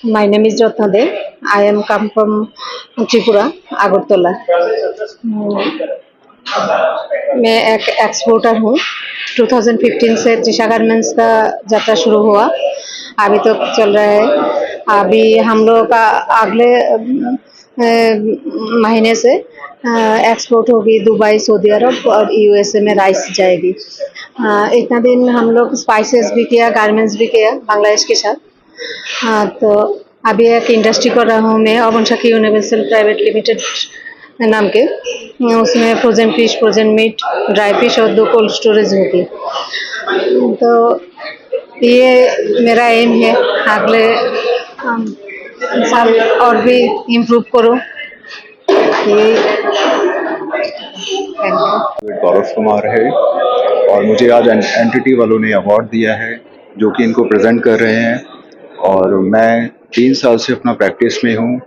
My name is Ratna De. I am come from Tripura, Agartala. मैं एक exporter हूँ। 2015 से त्रिशा गारमेंट्स का यात्रा शुरू हुआ, अभी तो चल रहा है। अभी हम लोग का अगले महीने से एक्सपोर्ट होगी दुबई, सऊदी अरब और यूएसए में राइस जाएगी। इतना दिन हम लोग स्पाइसेस भी किया, गारमेंट्स भी किया बांग्लादेश के साथ। तो अभी एक इंडस्ट्री कर रहा हूँ मैं, अवंशाकी यूनिवर्सल प्राइवेट लिमिटेड नाम के। उसमें frozen fish, frozen meat, dry fish और 2 कोल्ड स्टोरेज होगी। तो ये मेरा एम है अगले साल और भी इम्प्रूव करो। गौरव कुमार है और मुझे आज एंटिटी वालों ने अवार्ड दिया है जो कि इनको प्रेजेंट कर रहे हैं। और मैं 3 साल से अपना प्रैक्टिस में हूँ।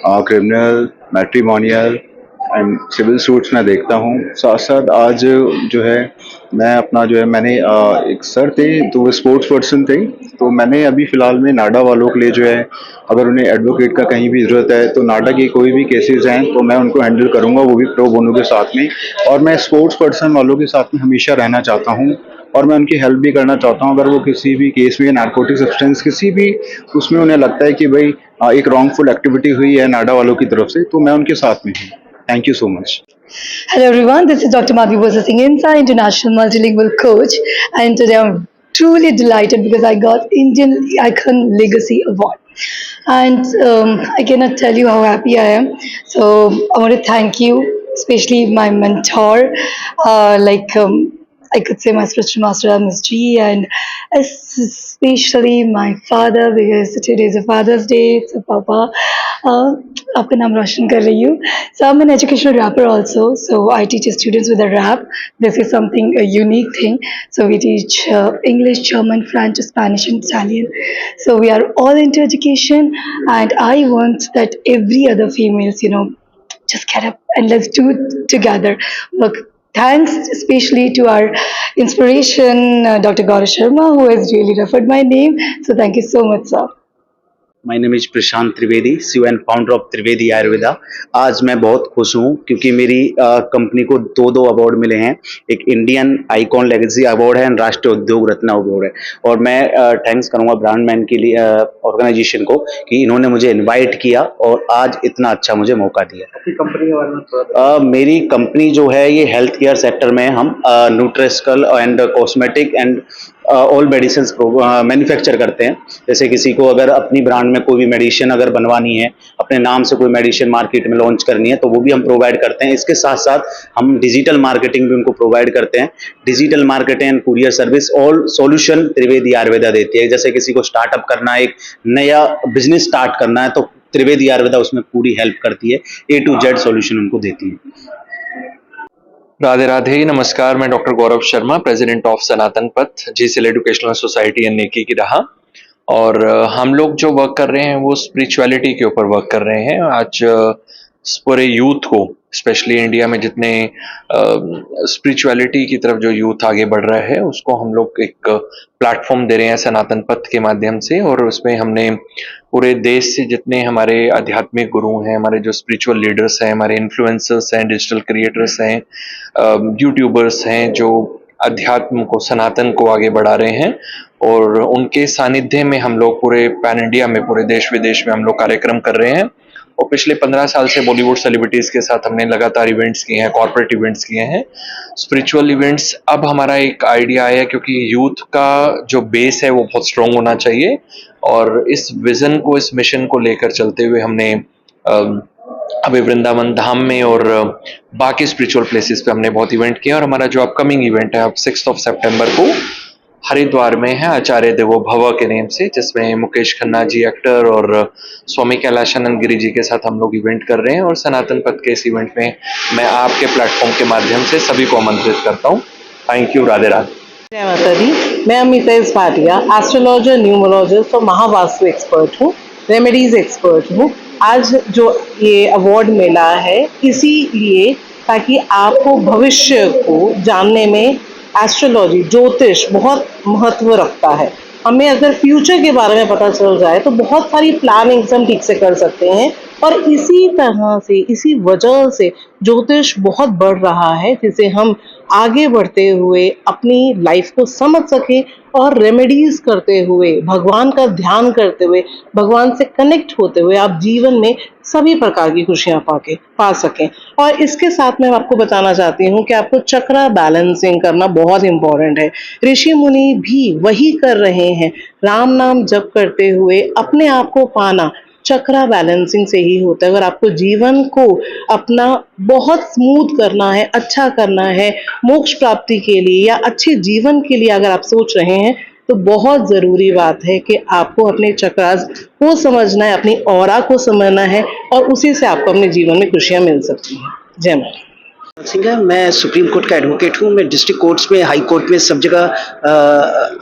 Criminal, matrimonial and civil suits में देखता हूँ। साथ साथ आज जो है मैं अपना जो है मैंने एक सर थे तो वो स्पोर्ट्स पर्सन थे, तो मैंने अभी फ़िलहाल में नाडा वालों के लिए जो है अगर उन्हें एडवोकेट का कहीं भी ज़रूरत है तो नाडा की कोई भी केसेस हैं तो मैं उनको हैंडल करूँगा, वो भी प्रो बोनो के साथ में। और मैं स्पोर्ट्स पर्सन वालों के साथ में हमेशा रहना चाहता हूँ और मैं उनकी हेल्प भी करना चाहता हूँ। अगर वो किसी भी केस में नारकोटिक सब्सटेंस किसी भी उसमें उन्हें लगता है कि भाई एक रॉन्गफुल एक्टिविटी हुई है नाडा वालों की तरफ से, तो मैं उनके साथ में हूँ। Thank you so much. Hello everyone, this is Dr. Madhvi Bosa Singh Insa, International Multilingual Coach, and today I'm truly delighted because I got Indian Icon Legacy Award. And I cannot tell you how happy I am. So I want to thank you, especially my mentor, I could say my spiritual master Ms. G, and especially my father because today is a Father's Day. So Papa, आपका नाम रोशन कर रही हूँ. So I'm an educational rapper also. So I teach students with a rap. This is something a unique thing. So we teach English, German, French, Spanish, and Italian. So we are all into education, and I want that every other females, just get up and let's do it together. Look. Thanks especially to our inspiration, Dr. Gaurav Sharma, who has really referred my name. So thank you so much, sir. My name is Prashant Trivedi, CEO and founder of Trivedi Ayurveda. आज मैं बहुत खुश हूँ क्योंकि मेरी company को 2 award मिले हैं। एक इंडियन आइकॉन लेगेसी अवार्ड है और राष्ट्रीय उद्योग रत्न अवार्ड है। और मैं थैंक्स करूँगा ब्रांडमैन के लिए ऑर्गेनाइजेशन को कि इन्होंने मुझे इनवाइट किया और आज इतना अच्छा मुझे मौका दिया। आपकी कंपनी के बारे में मेरी कंपनी जो है ये हेल्थ केयर सेक्टर में हम nutritional and cosmetic and all medicine manufacture करते हैं। जैसे किसी को अगर अपनी ब्रांड में कोई भी मेडिसिन अगर बनवानी है, अपने नाम से कोई मेडिसिन मार्केट में लॉन्च करनी है तो वो भी हम प्रोवाइड करते हैं। इसके साथ साथ हम डिजिटल मार्केटिंग भी उनको प्रोवाइड करते हैं। Digital marketing and courier service all solution Trivedi Ayurveda देती है। जैसे किसी को स्टार्टअप करना है, एक नया बिजनेस स्टार्ट करना है तो त्रिवेदी आयुर्वेदा उसमें पूरी हेल्प करती है, A to Z सॉल्यूशन उनको देती है। राधे राधे, नमस्कार। मैं doctor Gaurav Sharma, president of Sanatan Path, GCL educational society and नेकी की राह। और हम लोग जो वर्क कर रहे हैं वो स्पिरिचुअलिटी के ऊपर वर्क कर रहे हैं। आज पूरे यूथ को, स्पेशली इंडिया में जितने स्पिरिचुअलिटी की तरफ जो यूथ आगे बढ़ रहा है उसको हम लोग एक प्लेटफॉर्म दे रहे हैं सनातन पथ के माध्यम से। और उसमें हमने पूरे देश से जितने हमारे आध्यात्मिक गुरु हैं, हमारे जो स्पिरिचुअल लीडर्स हैं, हमारे इन्फ्लुएंसर्स हैं, डिजिटल क्रिएटर्स हैं, यूट्यूबर्स हैं जो अध्यात्म को, सनातन को आगे बढ़ा रहे हैं, और उनके सानिध्य में हम लोग पूरे पैन इंडिया में, पूरे देश विदेश में हम लोग कार्यक्रम कर रहे हैं। और पिछले 15 साल से बॉलीवुड सेलिब्रिटीज के साथ हमने लगातार इवेंट्स किए हैं, कॉर्पोरेट इवेंट्स किए हैं, स्पिरिचुअल इवेंट्स। अब हमारा एक आइडिया आया क्योंकि यूथ का जो बेस है वो बहुत स्ट्रॉन्ग होना चाहिए, और इस विजन को, इस मिशन को लेकर चलते हुए हमने अभी वृंदावन धाम में और बाकी स्पिरिचुअल प्लेसेस पे हमने बहुत इवेंट किया। और हमारा जो अपकमिंग इवेंट है अब 6 सितंबर को हरिद्वार में है, आचार्य देवो भव के नेम से, जिसमें मुकेश खन्ना जी एक्टर और स्वामी कैलाशानंद गिरी जी के साथ हम लोग इवेंट कर रहे हैं। और सनातन पथ के इस इवेंट में मैं आपके प्लेटफॉर्म के माध्यम से सभी को आमंत्रित करता हूँ। Thank you. राधे राधे। जय माता दी। मैं अमिता भाटिया, एस्ट्रोलॉजर, न्यूमरोलॉजिस्ट और महावास्तु एक्सपर्ट हूँ, रेमेडीज एक्सपर्ट हूँ। आज जो ये अवार्ड मिला है इसीलिए ताकि आपको भविष्य को जानने में एस्ट्रोलॉजी, ज्योतिष बहुत महत्व रखता है। हमें अगर फ्यूचर के बारे में पता चल जाए तो बहुत सारी प्लानिंग्स हम ठीक से कर सकते हैं। और इसी तरह से, इसी वजह से ज्योतिष बहुत बढ़ रहा है, जिसे हम आगे बढ़ते हुए अपनी लाइफ को समझ सकें और रेमेडीज करते हुए, भगवान का ध्यान करते हुए, भगवान से कनेक्ट होते हुए आप जीवन में सभी प्रकार की खुशियां पा सकें। और इसके साथ मैं आपको बताना चाहती हूँ कि आपको चक्रा बैलेंसिंग करना बहुत इंपॉर्टेंट है। ऋषि मुनि भी वही कर रहे हैं। राम नाम जप करते हुए अपने आप को पाना चक्रा बैलेंसिंग से ही होता है। अगर आपको जीवन को अपना बहुत स्मूथ करना है, अच्छा करना है, मोक्ष प्राप्ति के लिए या अच्छे जीवन के लिए अगर आप सोच रहे हैं, तो बहुत ज़रूरी बात है कि आपको अपने चक्रास को समझना है, अपनी ऑरा को समझना है, और उसी से आपको अपने जीवन में खुशियां मिल सकती हैं। जय माता। सिंह है, मैं सुप्रीम कोर्ट का एडवोकेट हूँ। मैं डिस्ट्रिक्ट कोर्ट्स में, हाई कोर्ट में सब जगह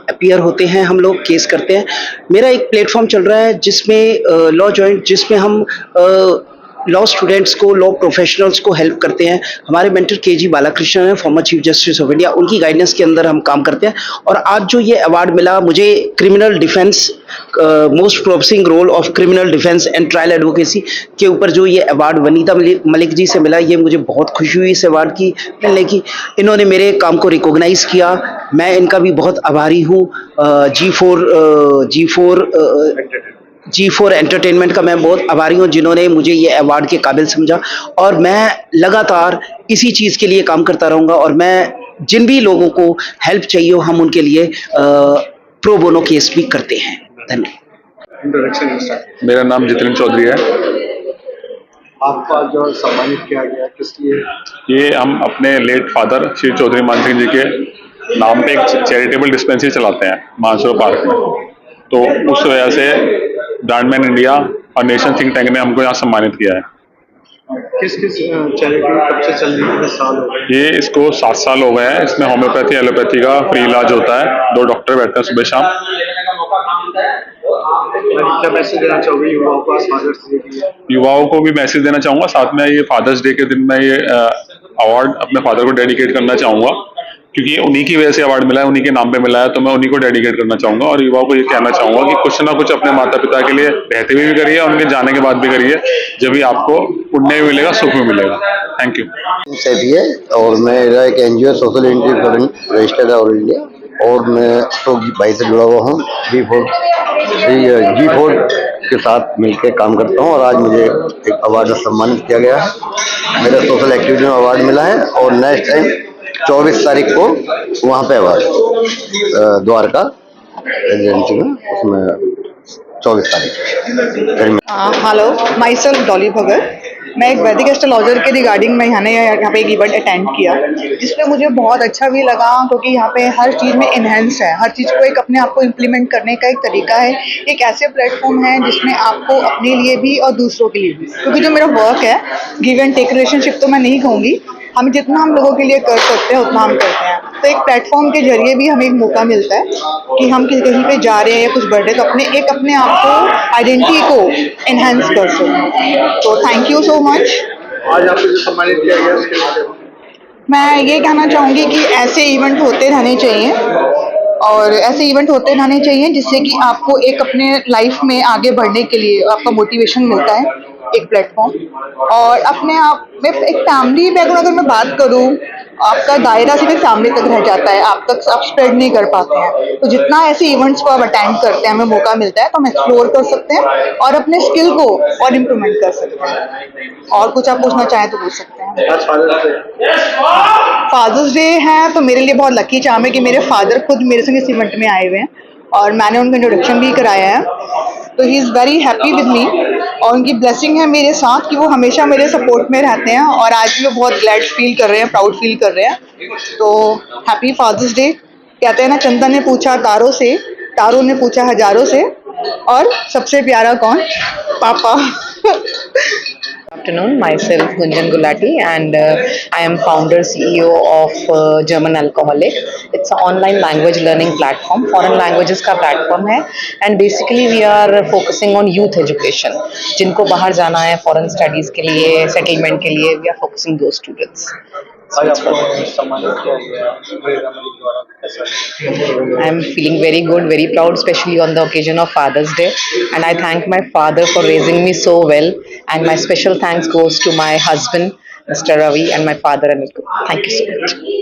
अपीयर होते हैं, हम लोग केस करते हैं। मेरा एक प्लेटफॉर्म चल रहा है जिसमें लॉ जॉइंट, जिसमें हम लॉ स्टूडेंट्स को, लॉ प्रोफेशनल्स को हेल्प करते हैं। हमारे मेंटर के.जी. बालाकृष्णन है, former chief justice of India, उनकी गाइडेंस के अंदर हम काम करते हैं। और आज जो ये अवार्ड मिला मुझे, criminal defence, most promising role of criminal defence and trial advocacy के ऊपर जो ये अवार्ड वनीता मलिक जी से मिला, ये मुझे बहुत खुशी हुई इस अवार्ड की मिलने की। इन्होंने मेरे काम को रिकॉग्नाइज किया, मैं इनका भी बहुत आभारी हूँ। G4 एंटरटेनमेंट का मैं बहुत आभारी हूँ, जिन्होंने मुझे ये अवार्ड के काबिल समझा। और मैं लगातार इसी चीज़ के लिए काम करता रहूँगा। और मैं जिन भी लोगों को हेल्प चाहिए हो, हम उनके लिए प्रो बोनो केस भी करते हैं। धन्यवाद। मेरा नाम जितेंद्र चौधरी है। आपको आज जो सम्मानित किया गया किस लिए? ये हम अपने लेट फादर श्री चौधरी मान सिंह जी के नाम पे एक चैरिटेबल डिस्पेंसरी चलाते हैं मानसरोवर पार्क में, तो उस वजह से ब्रांडमैन इंडिया और नेशन थिंक टैंक ने हमको यहाँ सम्मानित किया है। किस चैरिटी कब से चल रही है? किस साल हो गए? ये इसको 7 साल हो गए हैं। इसमें होम्योपैथी, एलोपैथी का फ्री इलाज होता है। 2 डॉक्टर बैठते हैं सुबह शाम। क्या मैसेज देना चाहोगे युवाओं को आज फादर्स डे के लिए? युवाओं को भी मैसेज देना चाहूँगा। साथ में ये फादर्स डे के दिन मैं ये अवार्ड अपने फादर को डेडिकेट करना चाहूँगा, क्योंकि उन्हीं की वजह से अवार्ड मिला है, उन्हीं के नाम पे मिला है, तो मैं उन्हीं को डेडिकेट करना चाहूँगा। और युवाओं को ये कहना चाहूँगा कि कुछ ना कुछ अपने माता पिता के लिए रहते हुए भी करिए और उनके जाने के बाद भी करिए, जब भी आपको पुण्य भी मिलेगा, सुख भी मिलेगा। Thank you. से भी है, और मेरा एक एनजीओ सोशल इंटरफेरेंस रजिस्टर्ड है ऑल इंडिया, और मैं तो भाई से जुड़ा हुआ हूँ। G4 के साथ मिलकर काम करता हूँ, और आज मुझे एक अवार्ड से सम्मानित किया गया है। मेरा सोशल एक्टिविटी में अवार्ड मिला है, और नेक्स्ट टाइम 24 तारीख को वहाँ पे अवार्ड द्वारका रेजिडेंसी में, उसमें 24 तारीख। हेलो, माई सेल्फ डॉली भगत। मैं एक वैदिक एस्ट्रोलॉजर के रिगार्डिंग मैं यहाँ पे एक इवेंट अटेंड किया, जिसमें मुझे बहुत अच्छा भी लगा, क्योंकि यहाँ पे हर चीज़ में इन्हेंस है। हर चीज़ को एक अपने आप को इम्प्लीमेंट करने का एक तरीका है। एक ऐसे प्लेटफॉर्म है जिसमें आपको अपने लिए भी और दूसरों के लिए भी, क्योंकि जो मेरा वर्क है, गिव एंड टेक रिलेशनशिप तो मैं नहीं कहूँगी, हम जितना हम लोगों के लिए कर सकते हैं उतना हम करते हैं। तो एक प्लेटफॉर्म के जरिए भी हमें एक मौका मिलता है कि हम कहीं पे जा रहे हैं या कुछ बढ़ रहे, तो अपने आप को, आइडेंटिटी को एनहांस कर सकते। तो थैंक यू सो मच। आज आपको जो सम्मानित किया गया उसके बारे में मैं ये कहना चाहूँगी कि ऐसे इवेंट होते रहने चाहिए, और ऐसे इवेंट होते रहने चाहिए जिससे कि आपको एक अपने लाइफ में आगे बढ़ने के लिए आपका मोटिवेशन मिलता है, एक प्लेटफॉर्म। और अपने आप में एक फैमिली बैकग्राउंड अगर मैं बात करूँ, आपका दायरा सिर्फ फैमिली तक रह जाता है, आप तक आप स्प्रेड नहीं कर पाते हैं। तो जितना ऐसे इवेंट्स को आप अटेंड करते हैं, हमें मौका मिलता है, तो हम एक्सप्लोर कर सकते हैं और अपने स्किल को और इम्प्रूवमेंट कर सकते हैं। और कुछ आप पूछना चाहें तो पूछ सकते हैं। आज फादर्स डे है, तो मेरे लिए बहुत लकी चाम है कि मेरे फादर खुद मेरे संग इस इवेंट में आए हुए हैं, और मैंने उनको इंट्रोडक्शन भी कराया है। तो he is very happy with me, और उनकी ब्लेसिंग है मेरे साथ कि वो हमेशा मेरे सपोर्ट में रहते हैं, और आज भी वो बहुत ग्लैड फील कर रहे हैं, प्राउड फील कर रहे हैं। तो हैप्पी फादर्स डे। कहते हैं ना, चंदन ने पूछा तारों से, तारों ने पूछा हजारों से, और सबसे प्यारा कौन? पापा। Afternoon, myself Gunjan Gulati, and I am founder CEO of German Alcoholic. It's an online language learning platform, foreign languages का platform है, and basically we are focusing on youth education. जिनको बाहर जाना है foreign studies के लिए, settlement के लिए, we are focusing those students. I'm feeling very good, very proud, especially on the occasion of Father's Day. And I thank my father for raising me so well. And my special thanks goes to my husband, Mr. Ravi, and my father, Aniku. Thank you so much.